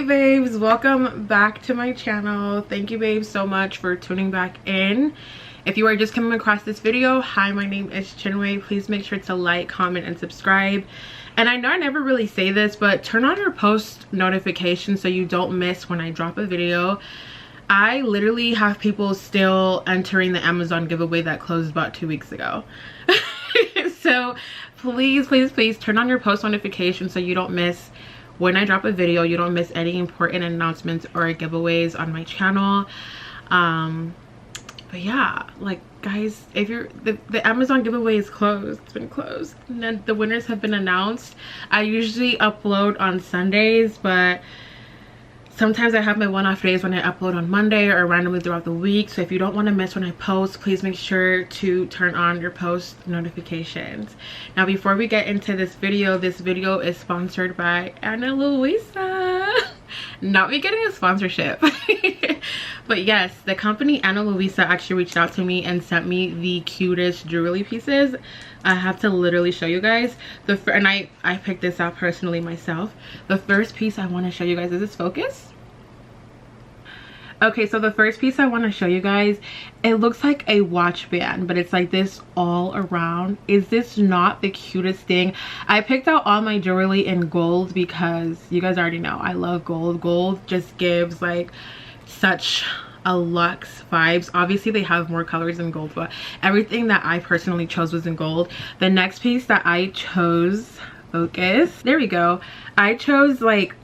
babes, welcome back to my channel. Thank you babes so much for tuning back in. If you are just coming across this video, hi, my name is Chinwei. Please make sure to like, comment, and subscribe. And I know I never really say this, but turn on your post notifications so you don't miss when I drop a video. I literally have people still entering the Amazon giveaway that closed about 2 weeks ago. So please turn on your post notifications so you don't miss when I drop a video. You don't miss any important announcements or giveaways on my channel. But yeah, like guys, if you're the Amazon giveaway is closed. It's been closed and then the winners have been announced. I usually upload on Sundays, but sometimes I have my one-off days when I upload on Monday or randomly throughout the week. So if you don't want to miss when I post, please make sure to turn on your post notifications. Now, before we get into this video is sponsored by Ana Luisa. Not me getting a sponsorship. But yes, the company Ana Luisa actually reached out to me and sent me the cutest jewelry pieces. I have to literally show you guys. And I picked this out personally myself. The first piece I want to show you guys, is this focus? Okay, so the first piece I want to show you guys, it looks like a watch band, but it's like this all around. Is this not the cutest thing? I picked out all my jewelry in gold because you guys already know I love gold. Gold just gives like such a luxe vibes. Obviously they have more colors in gold, but everything that I personally chose was in gold. The next piece that I chose, focus, there we go, I chose like,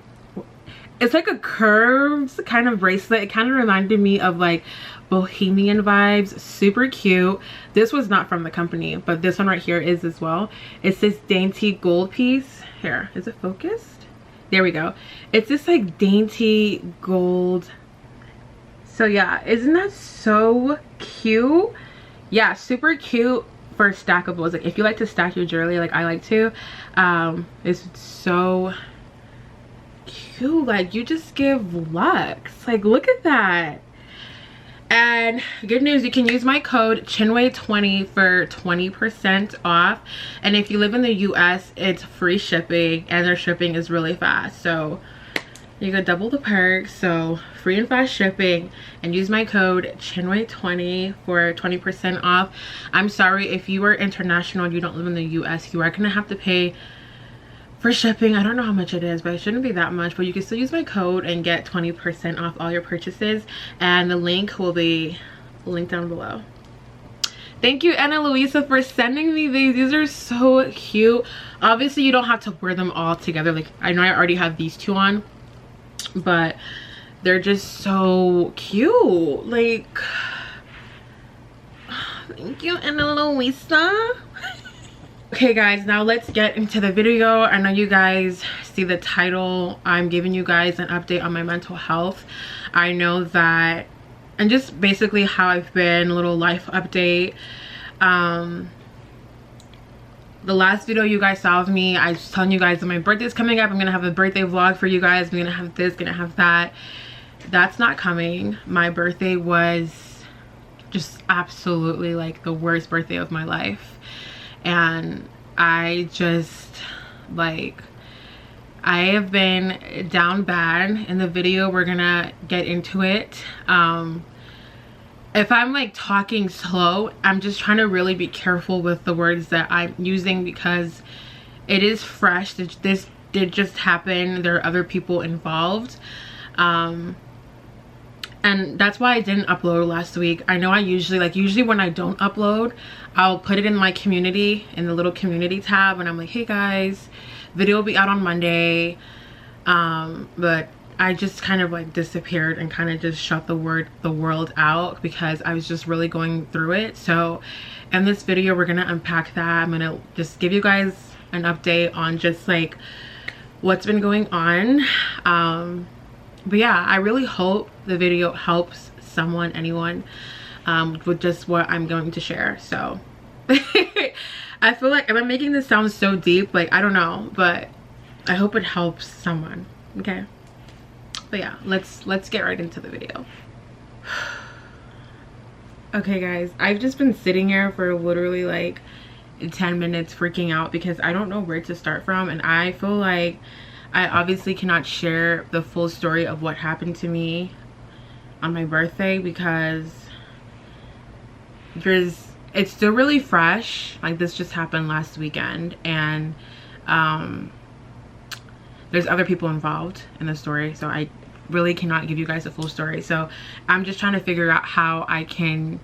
it's like a curved kind of bracelet. It kind of reminded me of like bohemian vibes. Super cute. This was not from the company, but this one right here is as well. It's this dainty gold piece. Here, is it focused? There we go. It's this like dainty gold. So yeah, isn't that so cute? Yeah, super cute for stackables. Like if you like to stack your jewelry like I like to, it's so cute. Like you just give luxe. Like look at that. And good news, you can use my code Chinwei20 for 20% off. And if you live in the US, it's free shipping and their shipping is really fast. So you get double the perks, so free and fast shipping, and use my code Chinwei20 for 20% off. I'm sorry if you are international and you don't live in the US, you are gonna have to pay for shipping. I don't know how much it is, but it shouldn't be that much, but you can still use my code and get 20% off all your purchases, and the link will be linked down below. Thank you Ana Luisa for sending me these. These are so cute. Obviously you don't have to wear them all together. Like I know I already have these two on, but they're just so cute. Like thank you Ana Luisa. Okay guys, now let's get into the video. I know you guys see the title. I'm giving you guys an update on my mental health. I know that, and just basically how I've been, a little life update. The last video you guys saw of me, I was telling you guys that my birthday's coming up. I'm gonna have a birthday vlog for you guys. I'm gonna have this, gonna have that. That's not coming. My birthday was just absolutely like the worst birthday of my life. And I just like, I have been down bad. In the video we're gonna get into it. If I'm like talking slow, I'm just trying to really be careful with the words that I'm using because it is fresh. This did just happen. There are other people involved. And that's why I didn't upload last week. I know I usually when I don't upload, I'll put it in my community, in the little community tab, and I'm like, hey guys, video will be out on Monday. But I just kind of like disappeared and kind of just shut the world out because I was just really going through it. So in this video we're gonna unpack that. I'm gonna just give you guys an update on just like what's been going on. But yeah, I really hope the video helps someone, anyone, with just what I'm going to share. So I feel like, am I making this sound so deep? Like, I don't know, but I hope it helps someone. Okay, but yeah, let's get right into the video. Okay guys, I've just been sitting here for literally like 10 minutes freaking out because I don't know where to start from, and I feel like I obviously cannot share the full story of what happened to me on my birthday because it's still really fresh. Like, this just happened last weekend, and there's other people involved in the story, so I really cannot give you guys the full story. So I'm just trying to figure out how I can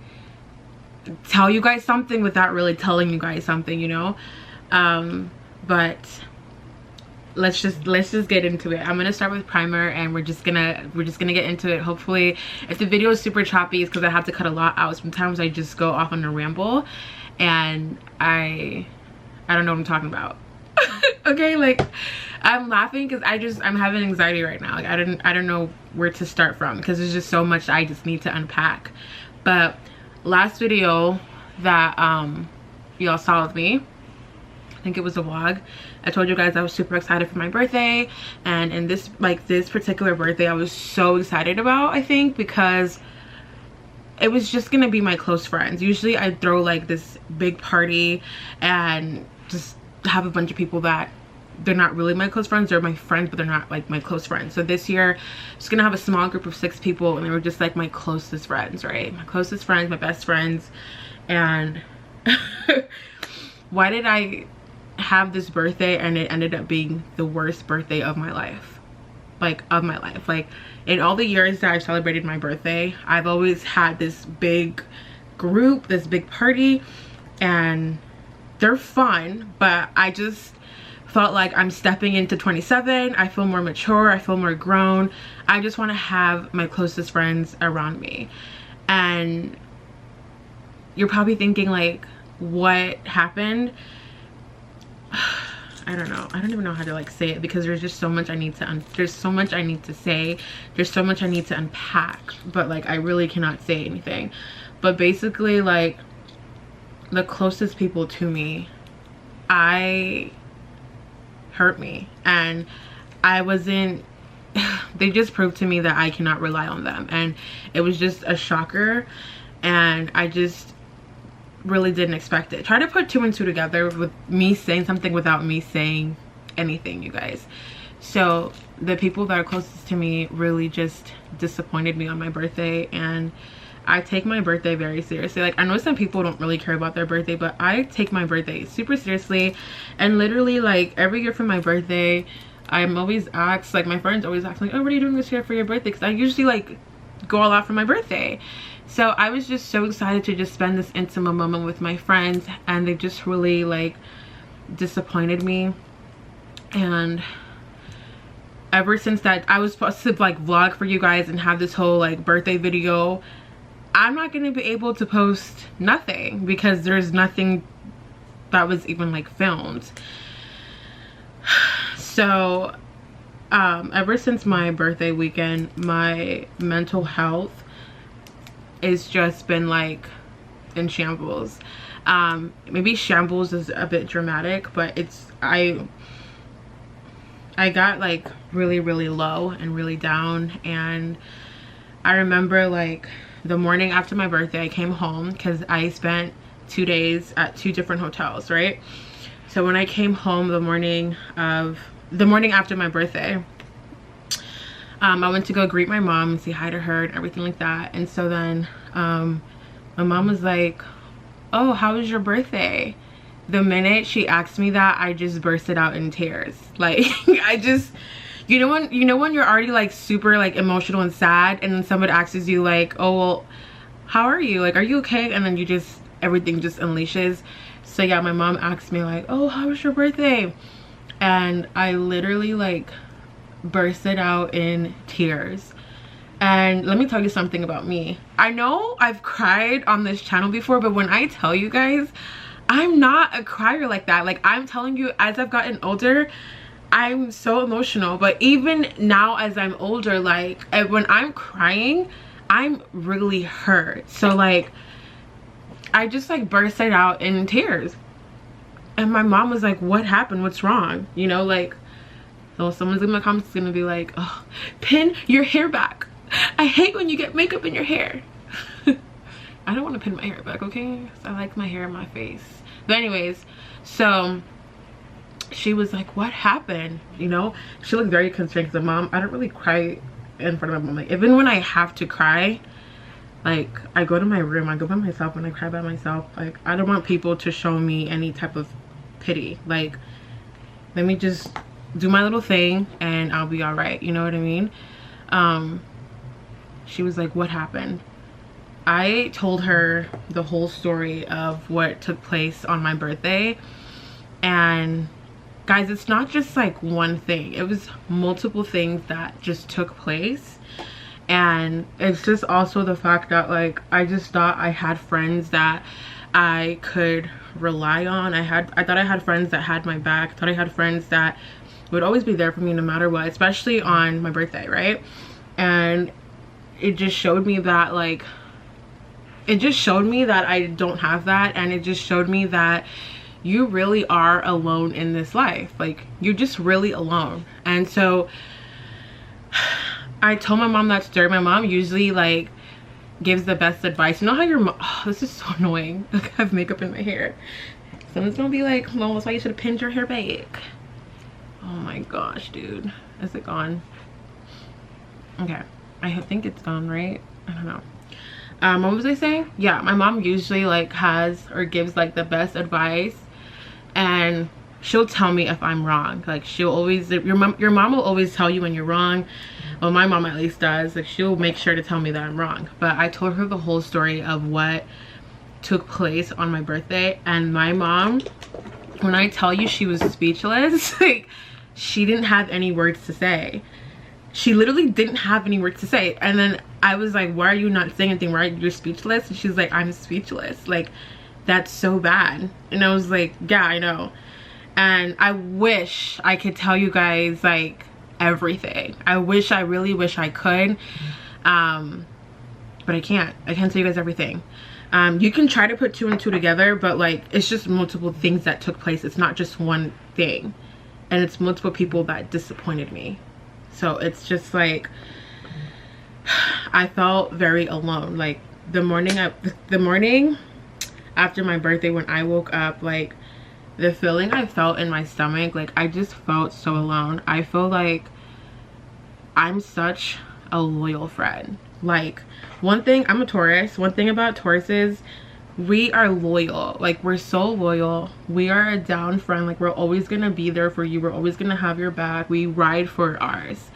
tell you guys something without really telling you guys something, you know. But let's just get into it. I'm gonna start with primer, and we're just gonna get into it. Hopefully, if the video is super choppy, it's because I have to cut a lot out. Sometimes I just go off on a ramble and I don't know what I'm talking about. Okay, like, I'm laughing because I'm having anxiety right now. Like, I don't know where to start from because there's just so much I just need to unpack. But last video that y'all saw with me, I think it was a vlog, I told you guys I was super excited for my birthday, and in this particular birthday I was so excited about, I think, because it was just gonna be my close friends. Usually I throw like this big party and just have a bunch of people that they're not really my close friends. They're my friends, but they're not like my close friends. So this year I'm just gonna have a small group of 6 people, and they were just like my closest friends, right? My closest friends, my best friends. And why did I have this birthday and it ended up being the worst birthday of my life? Like, in all the years that I've celebrated my birthday, I've always had this big group, this big party, and they're fun, but I just felt like I'm stepping into 27. I feel more mature, I feel more grown. I just want to have my closest friends around me. And you're probably thinking, like, what happened? I don't know. I don't even know how to like say it because there's just so much I need to there's so much I need to say. There's so much I need to unpack, but like I really cannot say anything. But basically, like, the closest people to me, hurt me, and I wasn't they just proved to me that I cannot rely on them, and it was just a shocker, and I just really didn't expect it. Try to put 2 and 2 together with me saying something without me saying anything, you guys. So the people that are closest to me really just disappointed me on my birthday, and I take my birthday very seriously. Like, I know some people don't really care about their birthday, but I take my birthday super seriously. And literally, like, every year for my birthday, I'm always asked, like, my friends always ask, like, oh, what are you doing this year for your birthday? Because I usually like go all out for my birthday. So I was just so excited to just spend this intimate moment with my friends, and they just really like disappointed me. And ever since that, I was supposed to like vlog for you guys and have this whole like birthday video. I'm not going to be able to post nothing because there's nothing that was even like filmed. So ever since my birthday weekend, my mental health it's just been like in shambles. Maybe shambles is a bit dramatic, but it's I got like really low and really down. And I remember like the morning after my birthday, I came home because I spent 2 days at 2 different hotels, right? So when I came home the morning after my birthday, I went to go greet my mom and say hi to her and everything like that. And so then my mom was like, oh, how was your birthday? The minute she asked me that, I just bursted out in tears. Like, I just, you know when you're already like super like emotional and sad, and then somebody asks you like, oh, well, how are you? Like, are you okay? And then you just, everything just unleashes. So yeah, my mom asked me like, oh, how was your birthday? And I literally like bursted out in tears. And let me tell you something about me. I know I've cried on this channel before, but when I tell you guys, I'm not a crier like that. Like, I'm telling you, as I've gotten older, I'm so emotional. But even now as I'm older, like when I'm crying, I'm really hurt. So like I just like bursted out in tears. And my mom was like, what happened? What's wrong? You know, like, so someone's in my comments gonna be like, oh, pin your hair back. I hate when you get makeup in your hair. I don't want to pin my hair back, okay? I like my hair in my face. But anyways, so she was like, what happened? You know, she looked very concerned because mom, I don't really cry in front of my mom. Like, even when I have to cry, like, I go to my room, I go by myself and I cry by myself. Like, I don't want people to show me any type of pity. Like, let me just do my little thing and I'll be all right. You know what I mean? She was like, what happened? I told her the whole story of what took place on my birthday. And guys, it's not just like one thing. It was multiple things that just took place. And it's just also the fact that, like, I just thought I had friends that I could rely on. I thought I had friends that had my back. I thought I had friends that would always be there for me no matter what, especially on my birthday, right? And it just showed me that, like, it just showed me that I don't have that. And it just showed me that you really are alone in this life. Like, you're just really alone. And so I told my mom that story. My mom usually, like, gives the best advice. You know how your mom, oh, this is so annoying. Like, I have makeup in my hair. Someone's gonna be like, well, that's why you should have pinned your hair back. Oh my gosh, dude. Is it gone? Okay, I think it's gone, right? I don't know. What was I saying? Yeah, my mom usually, like, has or gives, like, the best advice, and she'll tell me if I'm wrong. Like, she'll always, your mom will always tell you when you're wrong. Well, my mom at least does. Like, she'll make sure to tell me that I'm wrong. But I told her the whole story of what took place on my birthday, and my mom, when I tell you she was speechless, like, she didn't have any words to say. She literally didn't have any words to say. And then I was like, why are you not saying anything? Why you're speechless? And she's like, I'm speechless. Like, that's so bad. And I was like, yeah, I know. And I wish I could tell you guys, like, everything. I really wish I could. But I can't tell you guys everything. You can try to put two and two together, but, like, it's just multiple things that took place. It's not just one thing. And it's multiple people that disappointed me. So it's just like, I felt very alone. Like, the morning after my birthday, when I woke up, like, the feeling I felt in my stomach, like, I just felt so alone. I feel like I'm such a loyal friend. Like, one thing, I'm a Taurus. One thing about Tauruses, we are loyal. Like, we're so loyal. We are a down friend. Like, we're always gonna be there for you. We're always gonna have your back. We ride for ours.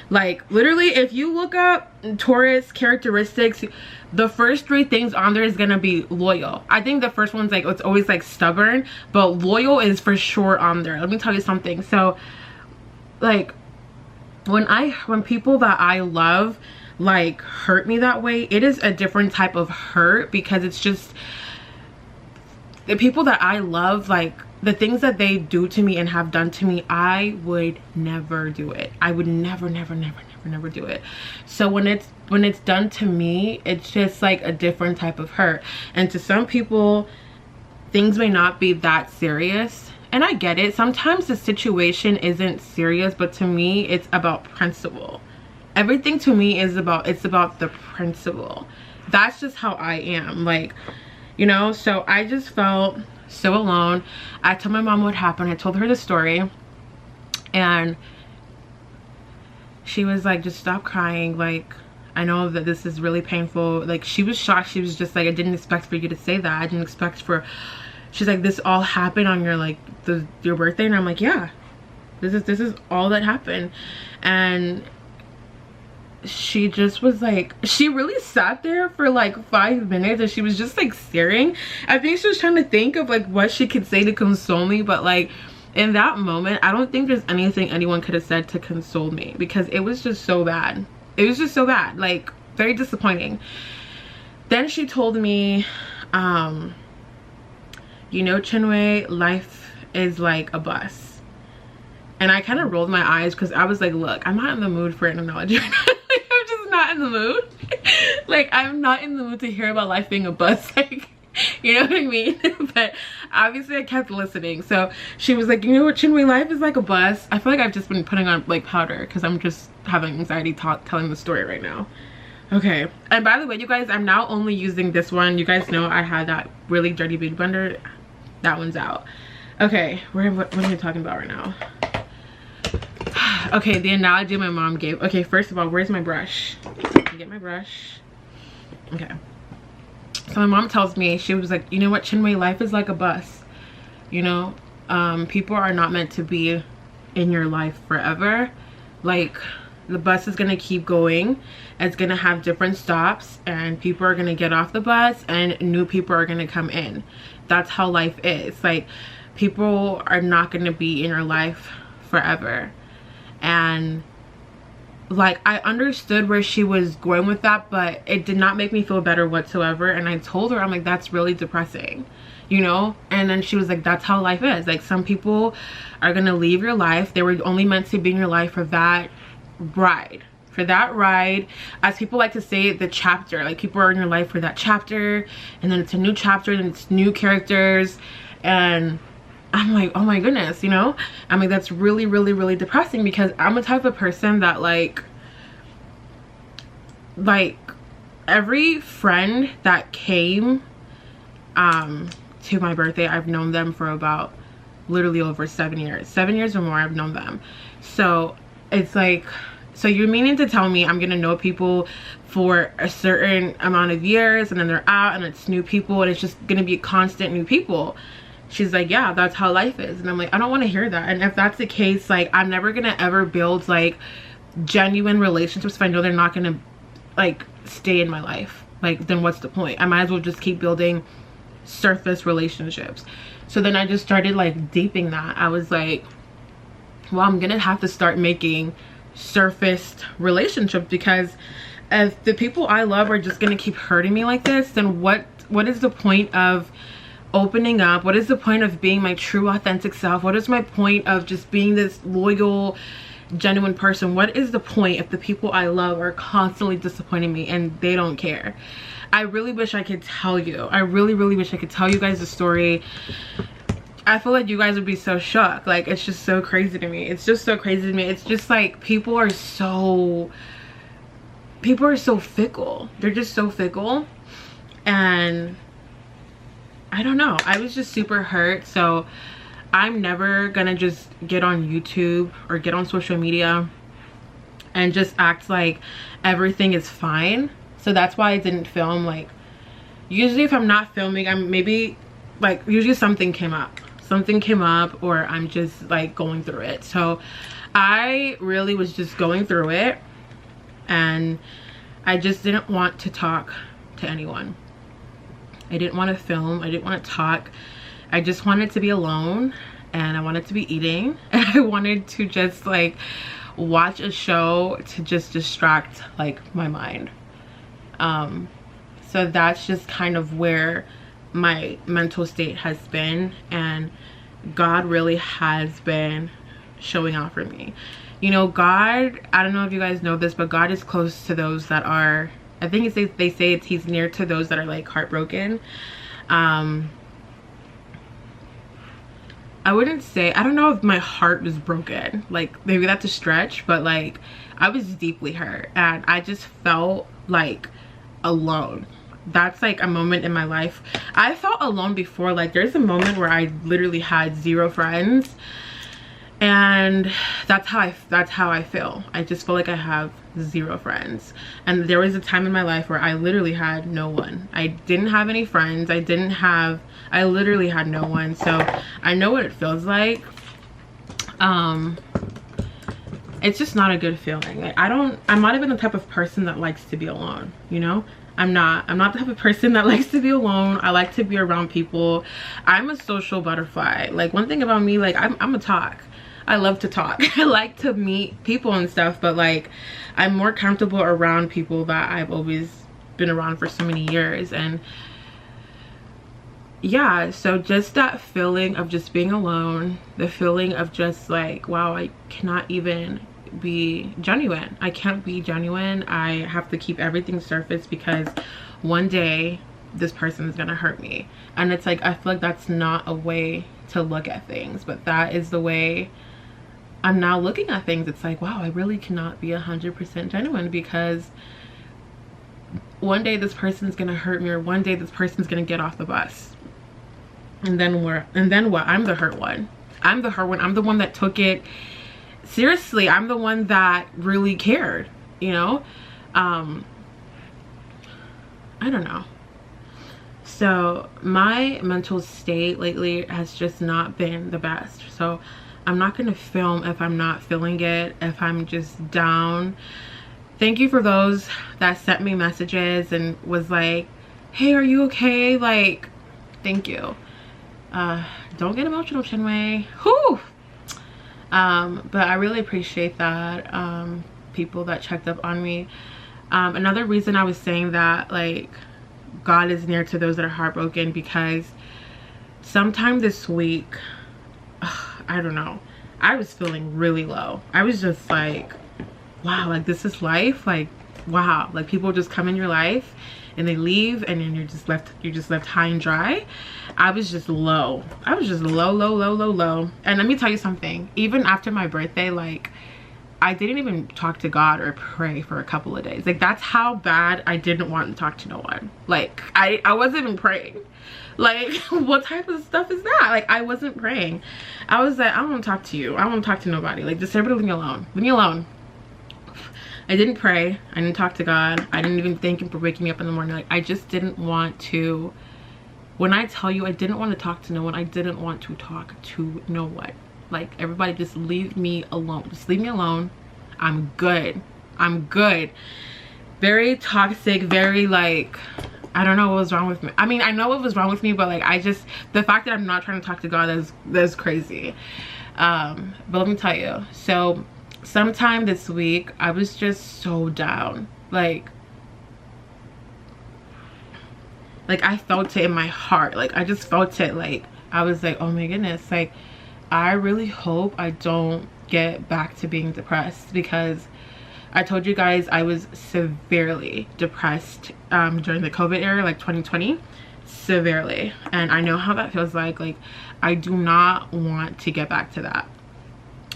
Like, literally, if you look up Taurus characteristics, the first 3 things on there is gonna be loyal. I think the first one's, like, it's always, like, stubborn, but loyal is for sure on there. Let me tell you something. So, like, when people that I love, like, hurt me that way, it is a different type of hurt, because it's just the people that I love, like, the things that they do to me and have done to me, I would never do it. I would never do it. So when it's done to me, it's just like a different type of hurt. And to some people, things may not be that serious, and I get it. Sometimes the situation isn't serious, but to me, it's about principle. Everything to me is about, it's about the principle. That's just how I am, like, you know. So I just felt so alone. I told my mom what happened. I told her the story, and she was like, just stop crying. Like, I know that this is really painful. Like, she was shocked. She was just like, I didn't expect for you to say that. I didn't expect for, she's like, this all happened on your, like, your birthday. And I'm like, yeah, this is all that happened. And she just was like, she really sat there for like 5 minutes, and she was just like staring. I think she was trying to think of, like, what she could say to console me, but, like, in that moment, I don't think there's anything anyone could have said to console me, because it was just so bad. It was just so bad, like, very disappointing. Then she told me, you know, Chinwe, life is like a bus. And I kind of rolled my eyes, because I was like, look, I'm not in the mood for an analogy. I'm just not in the mood. Like, I'm not in the mood to hear about life being a bus. Like, you know what I mean? But obviously I kept listening. So she was like, you know what, Chinwe, life is like a bus. I feel like I've just been putting on, like, powder, because I'm just having anxiety telling the story right now. Okay, and by the way, you guys, I'm now only using this one. You guys know I had that really dirty beauty blender. That one's out. Okay, what am I talking about right now? Okay, the analogy my mom gave. Okay, first of all, where's my brush? Get my brush. Okay. So my mom tells me, she was like, you know what, Chinwe, life is like a bus. You know, people are not meant to be in your life forever. Like, the bus is gonna keep going. It's gonna have different stops, and people are gonna get off the bus and new people are gonna come in. That's how life is. Like, people are not gonna be in your life forever. And like, I understood where she was going with that, but it did not make me feel better whatsoever. And I told her, I'm like, that's really depressing, you know? And then she was like, that's how life is. Like, some people are gonna leave your life. They were only meant to be in your life for that ride. For that ride, as people like to say, the chapter. Like, people are in your life for that chapter, and then it's a new chapter, and it's new characters. And I'm like, oh my goodness, you know? I mean, that's really, really, really depressing, because I'm a type of person that like every friend that came to my birthday, I've known them for about literally over 7 years. 7 years or more I've known them. So it's like, so you're meaning to tell me I'm gonna know people for a certain amount of years, and then they're out and it's new people, and it's just gonna be constant new people? She's like, yeah, that's how life is. And I'm like, I don't want to hear that. And if that's the case, like, I'm never gonna ever build like genuine relationships if I know they're not gonna like stay in my life. Like, then what's the point? I might as well just keep building surface relationships. So then I just started like deeping that. I was like, well, I'm gonna have to start making surfaced relationships, because if the people I love are just gonna keep hurting me like this, then what is the point of opening up? What is the point of being my true authentic self? What is my point of just being this loyal, genuine person? What is the point if the people I love are constantly disappointing me and they don't care? I really wish I could tell you. I really, really wish I could tell you guys the story. I feel like you guys would be so shocked. Like, it's just so crazy to me. It's just so crazy to me. It's just like, people are so fickle. They're just so fickle. And I don't know, I was just super hurt. So I'm never gonna just get on YouTube or get on social media and just act like everything is fine. So that's why I didn't film. Like, usually if I'm not filming, I'm maybe like, usually something came up, or I'm just like going through it. So I really was just going through it, and I just didn't want to talk to anyone. I didn't want to film. I didn't want to talk. I just wanted to be alone, and I wanted to be eating, and I wanted to just like watch a show to just distract like my mind. So that's just kind of where my mental state has been, and God really has been showing out for me. You know, God, I don't know if you guys know this, but God is close to those that are, I think they say he's near to those that are like heartbroken. I wouldn't say, I don't know if my heart was broken, like maybe that's a stretch, but like I was deeply hurt, and I just felt like alone. That's like a moment in my life. I felt alone before. Like, there's a moment where I literally had 0 friends, and that's how I feel. I just feel like I have 0 friends. And there was a time in my life where I literally had no one. I didn't have any friends. I literally had no one. So I know what it feels like. It's just not a good feeling. Like, I'm not even the type of person that likes to be alone, you know? I'm not the type of person that likes to be alone. I like to be around people. I'm a social butterfly. Like, one thing about me, like, I'm a talk. I love to talk. I like to meet people and stuff, but like, I'm more comfortable around people that I've always been around for so many years. And yeah, so just that feeling of just being alone, the feeling of just like, wow, I cannot even be genuine. I can't be genuine. I have to keep everything surface, because one day this person is gonna hurt me. And it's like, I feel like that's not a way to look at things, but that is the way I'm now looking at things. It's like, wow, I really cannot be 100% genuine, because one day this person's gonna hurt me, or one day this person's gonna get off the bus. And then what? I'm the hurt one. I'm the hurt one. I'm the one that took it seriously. I'm the one that really cared, you know? I don't know. So my mental state lately has just not been the best. So I'm not going to film if I'm not feeling it, if I'm just down. Thank you for those that sent me messages and was like, hey, are you okay? Like, thank you. Don't get emotional, Chinwe. Whew. But I really appreciate that. People that checked up on me. Another reason I was saying that, like, God is near to those that are heartbroken, because sometime this week, I don't know, I was feeling really low. I was just like, wow, like, this is life. Like, wow, like, people just come in your life and they leave, and then you're just left high and dry. I was just low. I was just low. And let me tell you something, even after my birthday, like, I didn't even talk to God or pray for a couple of days. Like, that's how bad I didn't want to talk to no one. Like, I wasn't even praying. Like, what type of stuff is that? Like, I wasn't praying. I was like, I don't want to talk to you. I don't want to talk to nobody. Like, just everybody leave me alone. Leave me alone. I didn't pray. I didn't talk to God. I didn't even thank him for waking me up in the morning. Like, I just didn't want to. When I tell you I didn't want to talk to no one, I didn't want to talk to no one. Like, everybody just leave me alone. Just leave me alone. I'm good. I'm good. Very toxic, very, like, I don't know what was wrong with me. I mean, I know what was wrong with me, but, like, I just, the fact that I'm not trying to talk to God, that's crazy. But let me tell you, so sometime this week, I was just so down. Like I felt it in my heart. Like, I just felt it. Like, I was like, oh my goodness, like, I really hope I don't get back to being depressed, because I told you guys I was severely depressed during the COVID era, like 2020, severely. And I know how that feels like. Like, I do not want to get back to that.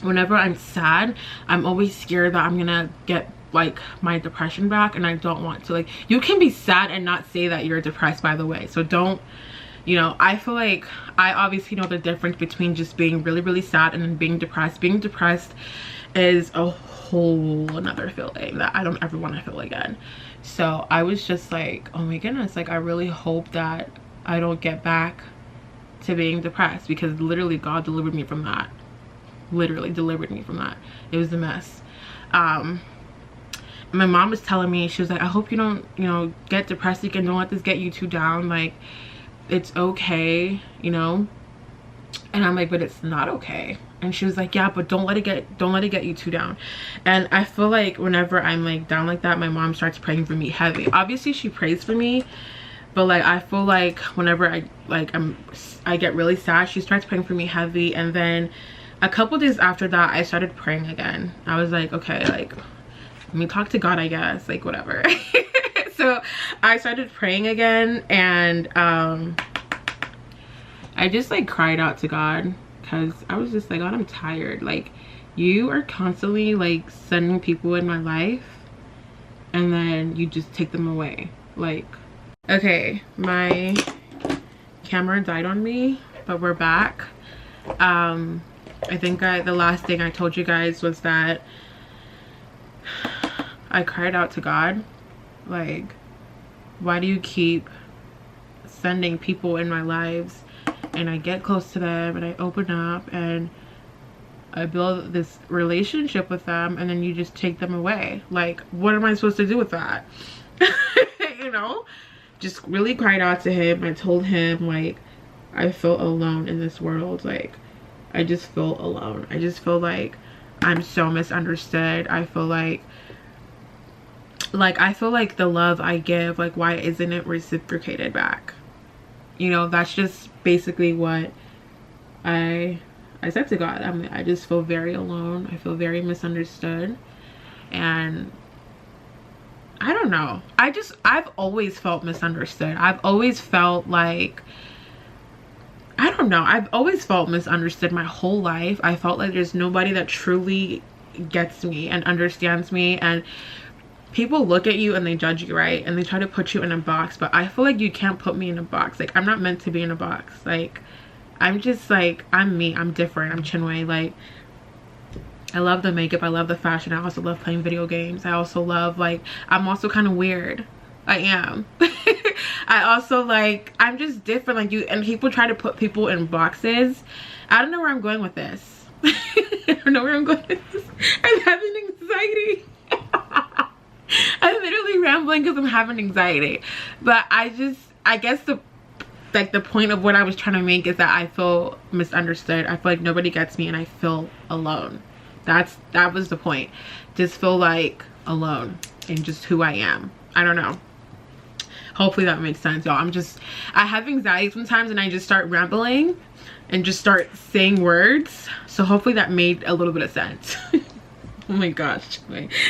Whenever I'm sad, I'm always scared that I'm gonna get, like, my depression back, and I don't want to. Like, you can be sad and not say that you're depressed, by the way. So don't, you know, I feel like I obviously know the difference between just being really sad and then being depressed. Being depressed is a whole another feeling that I don't ever want to feel again. So I was just like, oh my goodness, like, I really hope that I don't get back to being depressed, because literally God delivered me from that. Literally delivered me from that. It was a mess. My mom was telling me, she was like, I hope you don't, you know, get depressed again. Don't let this get you too down. Like, it's okay, you know. And I'm like, but it's not okay. And she was like, yeah, but don't let it get you too down. And I feel like whenever I'm, like, down like that, my mom starts praying for me heavy. Obviously she prays for me, but, like, I feel like whenever I get really sad, she starts praying for me heavy. And then a couple days after that, I started praying again. I was like, okay, like, let me talk to God, I guess, like, whatever. So I started praying again, and I just, like, cried out to God, because I was just like, God, I'm tired. Like, you are constantly, like, sending people in my life, and then you just take them away. Like, okay, my camera died on me, but we're back. I think the last thing I told you guys was that I cried out to God, like, why do you keep sending people in my lives, and I get close to them and I open up and I build this relationship with them, and then you just take them away? Like, what am I supposed to do with that? You know, just really cried out to him. I told him, like, I feel alone in this world. Like, I just feel alone. I just feel like I'm so misunderstood. I feel like I feel like the love I give, like, why isn't it reciprocated back? You know, that's just basically what I said to God. I just feel very alone. I feel very misunderstood. And I don't know. I've always felt misunderstood. I've always felt like, I don't know. I've always felt misunderstood my whole life. I felt like there's nobody that truly gets me and understands me. And people look at you and they judge you, right? And they try to put you in a box, but I feel like you can't put me in a box. Like, I'm not meant to be in a box. Like, I'm just like, I'm me, I'm different, I'm Chinwe. Like, I love the makeup, I love the fashion, I also love playing video games. I also love, like, I'm also kind of weird. I am. I also, like, I'm just different, like you, and people try to put people in boxes. I don't know where I'm going with this. I don't know where I'm going with this. I'm having anxiety. I'm literally rambling because I'm having anxiety. But I guess the point of what I was trying to make is that I feel misunderstood. I feel like nobody gets me and I feel alone. That was the point. Just feel like alone in just who I am. I don't know. Hopefully that makes sense, y'all. I have anxiety sometimes and I just start rambling and just start saying words. So hopefully that made a little bit of sense. Oh my gosh,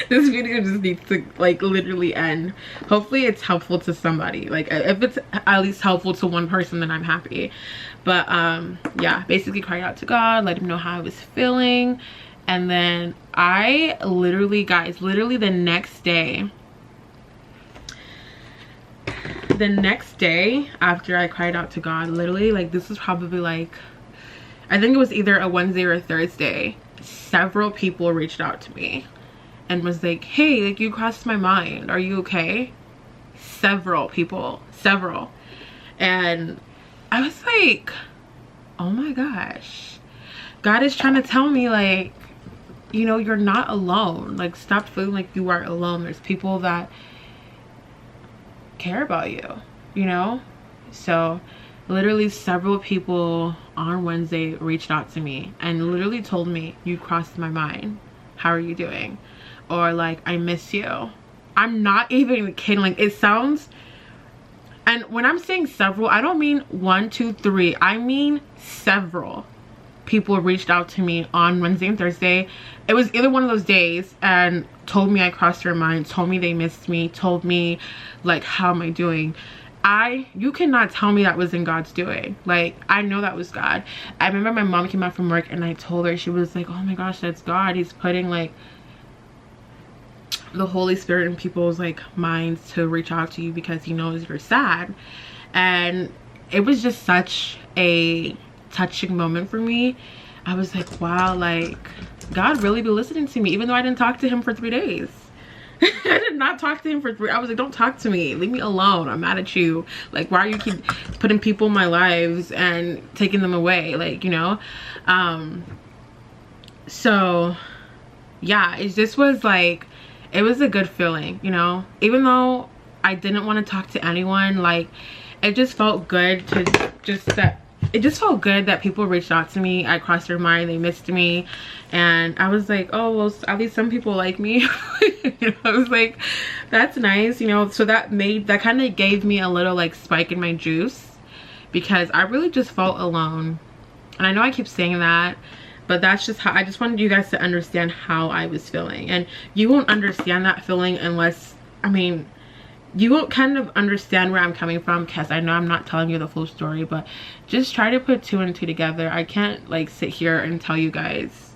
this video just needs to, like, literally end. Hopefully it's helpful to somebody. Like, if it's at least helpful to one person, then I'm happy. But yeah, basically cried out to God, let him know how I was feeling. And then I literally, guys, literally the next day after I cried out to God, literally, like, this was probably like, I think it was either a Wednesday or a Thursday, several people reached out to me and was like, hey, like, you crossed my mind, are you okay? Several people, several. And I was like, oh my gosh, God is trying to tell me, like, you know, you're not alone. Like, stop feeling like you are alone. There's people that care about you, you know? So literally several people on Wednesday reached out to me and literally told me, you crossed my mind, how are you doing? Or like, I miss you. I'm not even kidding. Like, it sounds, and when I'm saying several, I don't mean 1, 2, 3, I mean several people reached out to me on Wednesday and Thursday. It was either one of those days and told me I crossed their mind, told me they missed me, told me, like, how am I doing? You cannot tell me that was in God's doing. Like, I know that was God. I remember my mom came out from work and I told her, she was like, oh my gosh, that's God. He's putting, like, the Holy Spirit in people's, like, minds to reach out to you because he knows you're sad. And it was just such a touching moment for me. I was like, wow, like, God really be listening to me, even though I didn't talk to him for 3 days. I did not talk to him for 3. I was like, don't talk to me, leave me alone, I'm mad at you. Like, why are you keep putting people in my lives and taking them away, like, you know? So yeah, it just was like, it was a good feeling, you know? Even though I didn't want to talk to anyone, like, it just felt good to it just felt good that people reached out to me. I crossed their mind, they missed me, and I was like, oh well, at least some people like me. You know, I was like, that's nice, you know. So that kind of gave me a little, like, spike in my juice, because I really just felt alone. And I know I keep saying that, but that's just how I just wanted you guys to understand how I was feeling. And you won't understand that feeling unless, I mean, you won't kind of understand where I'm coming from, because I know I'm not telling you the full story, but just try to put 2 and 2 together. I can't, like, sit here and tell you guys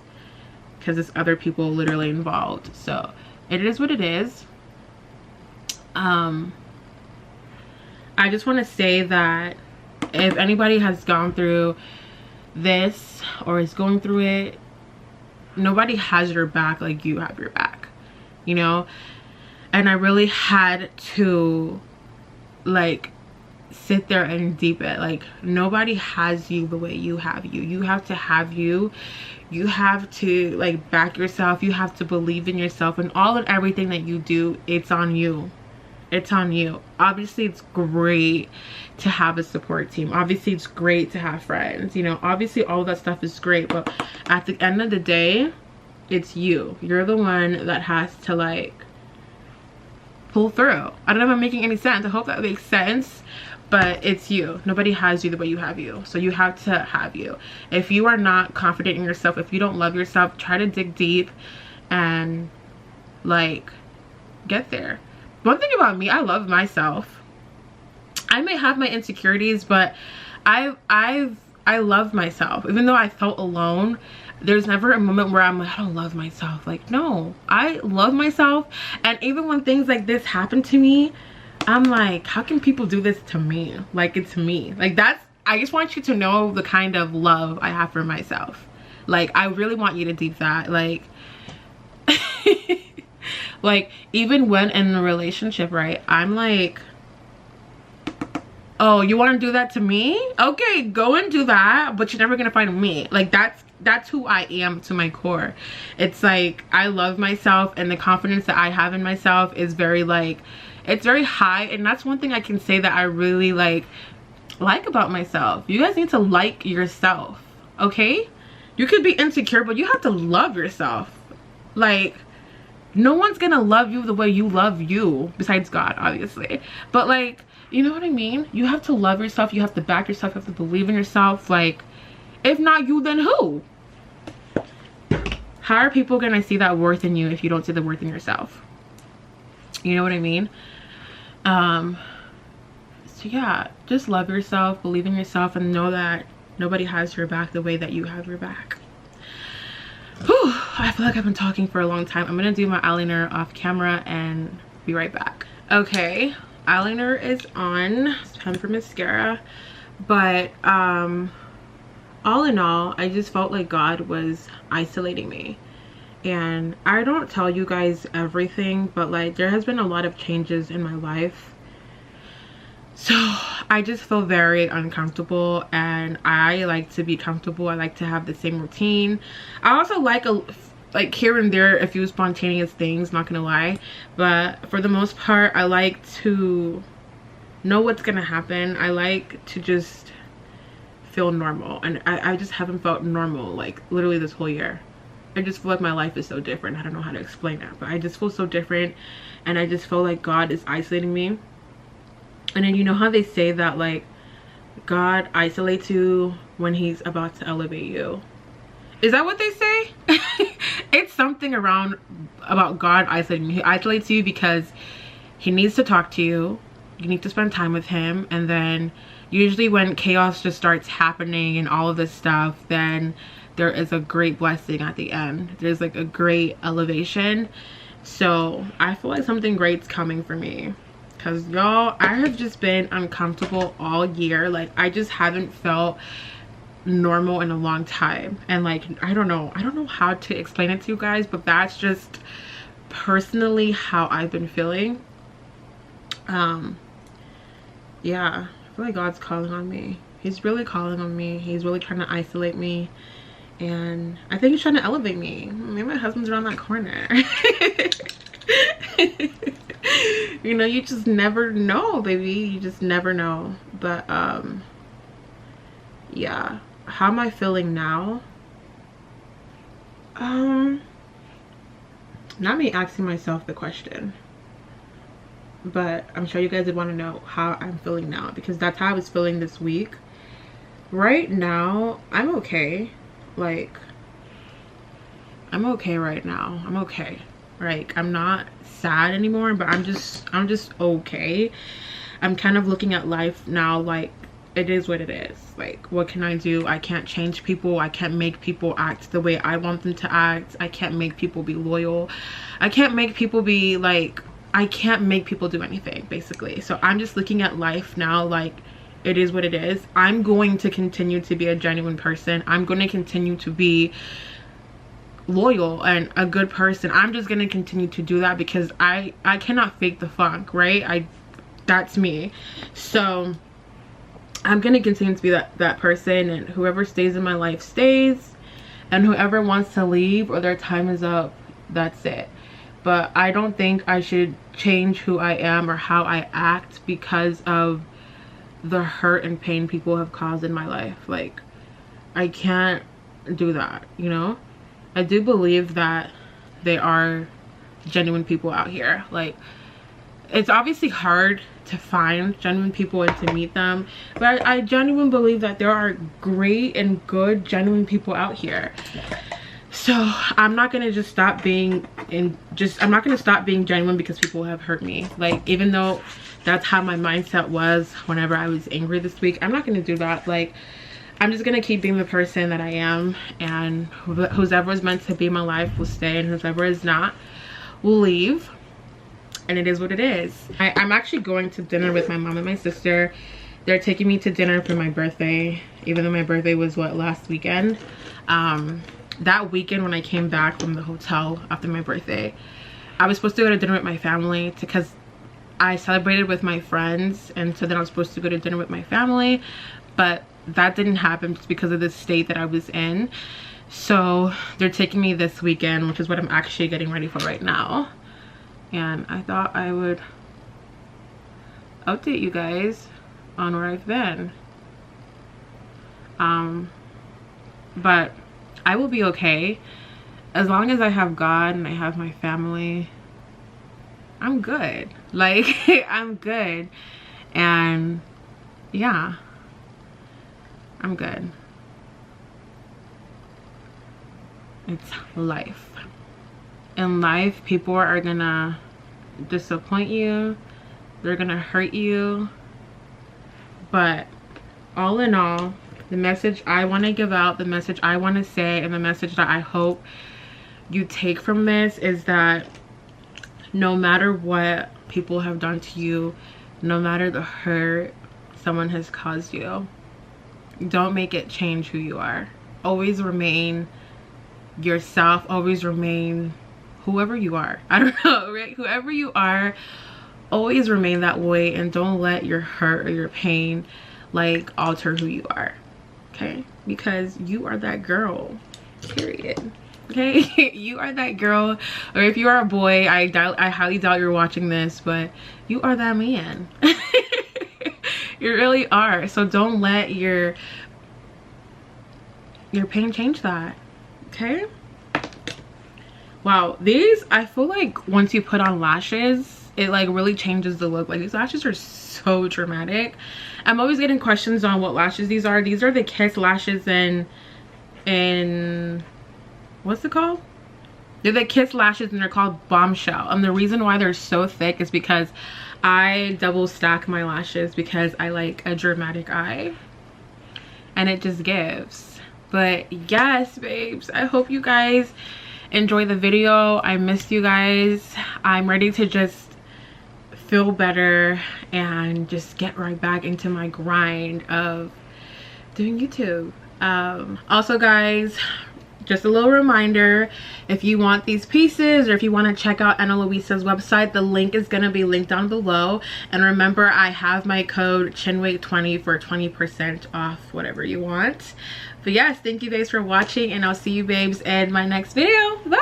because there's other people literally involved. So it is what it is. I just want to say that if anybody has gone through this or is going through it, nobody has your back like you have your back, you know? And I really had to, like, sit there and deep it. Like, nobody has you the way you have you. You have to have you. You have to, like, back yourself. You have to believe in yourself. And all and everything that you do, it's on you. It's on you. Obviously, it's great to have a support team. Obviously, it's great to have friends. You know, obviously, all of that stuff is great. But at the end of the day, it's you. You're the one that has to, like, pull through. I don't know if I'm making any sense. I hope that makes sense, but it's you. Nobody has you the way you have you, so you have to have you. If you are not confident in yourself, if you don't love yourself, try to dig deep and, like, get there. One thing about me, I love myself. I may have my insecurities, but I love myself. Even though I felt alone, there's never a moment where I'm like, I don't love myself. Like, no, I love myself. And even when things like this happen to me, I'm like, how can people do this to me? Like, it's me. Like, that's, I just want you to know the kind of love I have for myself. Like, I really want you to deep that. Like, like, even when in a relationship, right, I'm like, oh, you want to do that to me? Okay, go and do that, but you're never gonna find me. Like, that's who I am to my core. It's like, I love myself, and the confidence that I have in myself is very, like, it's very high. And that's one thing I can say that I really like about myself. You guys need to like yourself, okay? You could be insecure, but you have to love yourself. Like, no one's gonna love you the way you love you, besides God, obviously. But, like, you know what I mean? You have to love yourself. You have to back yourself. You have to believe in yourself. Like, if not you, then who? How are people gonna see that worth in you if you don't see the worth in yourself? You know what I mean? So yeah, just love yourself, believe in yourself, and know that nobody has your back the way that you have your back. Whew, I feel like I've been talking for a long time. I'm gonna do my eyeliner off camera and be right back. Okay, eyeliner is on. It's time for mascara. But all in all, I just felt like God was isolating me. And I don't tell you guys everything, but like, there has been a lot of changes in my life. So I just feel very uncomfortable, and I like to be comfortable. I like to have the same routine. I also like here and there a few spontaneous things, not gonna lie, but for the most part, I like to know what's gonna happen. I like to just feel normal, and I just haven't felt normal like literally this whole year. I just feel like my life is so different. I don't know how to explain that, but I just feel so different, and I just feel like God is isolating me. And then, you know how they say that, like, God isolates you when he's about to elevate you? Is that what they say? It's something about God isolating you. He isolates you because he needs to talk to you. You need to spend time with him. And then usually when chaos just starts happening and all of this stuff, then there is a great blessing at the end. There's like a great elevation. So I feel like something great's coming for me. Because y'all, I have just been uncomfortable all year. Like, I just haven't felt normal in a long time. And like, I don't know how to explain it to you guys, but that's just personally how I've been feeling. Yeah, I feel like God's calling on me. He's really calling on me. He's really trying to isolate me, and I think he's trying to elevate me. Maybe my husband's around that corner. You know, you just never know, baby. You just never know. But yeah, how am I feeling now? Not me asking myself the question, but I'm sure you guys would want to know how I'm feeling now, because that's how I was feeling this week. Right now, I'm okay. Like, I'm okay right now. I'm okay. Like, I'm not sad anymore, but I'm just okay. I'm kind of looking at life now like it is what it is. Like, what can I do? I can't change people. I can't make people act the way I want them to act. I can't make people be loyal. I can't make people be like, I can't make people do anything, basically. So I'm just looking at life now like it is what it is. I'm going to continue to be a genuine person. I'm going to continue to be loyal and a good person. I'm just gonna continue to do that because I cannot fake the funk, right? That's me. So I'm gonna continue to be that person, and whoever stays in my life stays, and whoever wants to leave or their time is up, that's it. But I don't think I should change who I am or how I act because of the hurt and pain people have caused in my life. Like, I can't do that, you know? I do believe that there are genuine people out here. Like, it's obviously hard to find genuine people and to meet them, but I genuinely believe that there are great and good genuine people out here. So I'm not gonna just stop being I'm not gonna stop being genuine because people have hurt me. Like, even though that's how my mindset was whenever I was angry this week, I'm not gonna do that. Like, I'm just gonna keep being the person that I am, and whoever is meant to be in my life will stay, and whoever is not will leave. And it is what it is. I'm actually going to dinner with my mom and my sister. They're taking me to dinner for my birthday, even though my birthday was last weekend. That weekend when I came back from the hotel after my birthday, I was supposed to go to dinner with my family because I celebrated with my friends, and so then I was supposed to go to dinner with my family, but that didn't happen just because of the state that I was in. So they're taking me this weekend, which is what I'm actually getting ready for right now. And I thought I would update you guys on where I've been. But I will be okay. As long as I have God and I have my family, I'm good. Like, I'm good. And yeah, I'm good. It's life. In life, people are gonna disappoint you. They're gonna hurt you. But all in all, the message I want to give out, the message I want to say, and the message that I hope you take from this is that no matter what people have done to you, no matter the hurt someone has caused you, don't make it change who you are. Always remain yourself. Always remain whoever you are. I don't know, right? Whoever you are, always remain that way, and don't let your hurt or your pain like alter who you are. Okay? Because you are that girl, period. Okay? You are that girl. Or if you are a boy, I highly doubt you're watching this, but you are that man. You really are. So don't let your pain change that. Okay? Wow, these, I feel like once you put on lashes, it like really changes the look. Like, these lashes are so dramatic. I'm always getting questions on what lashes these are. These are the Kiss lashes in what's it called? They're the Kiss lashes, and they're called Bombshell. And the reason why they're so thick is because I double stack my lashes because I like a dramatic eye, and it just gives. But yes, babes, I hope you guys enjoy the video. I missed you guys. I'm ready to just feel better and just get right back into my grind of doing YouTube. Also, guys, just a little reminder, if you want these pieces or if you want to check out Ana Luisa's website, the link is going to be linked down below. And remember, I have my code CHINWAIT20 for 20% off whatever you want. But yes, thank you guys for watching, and I'll see you babes in my next video. Bye.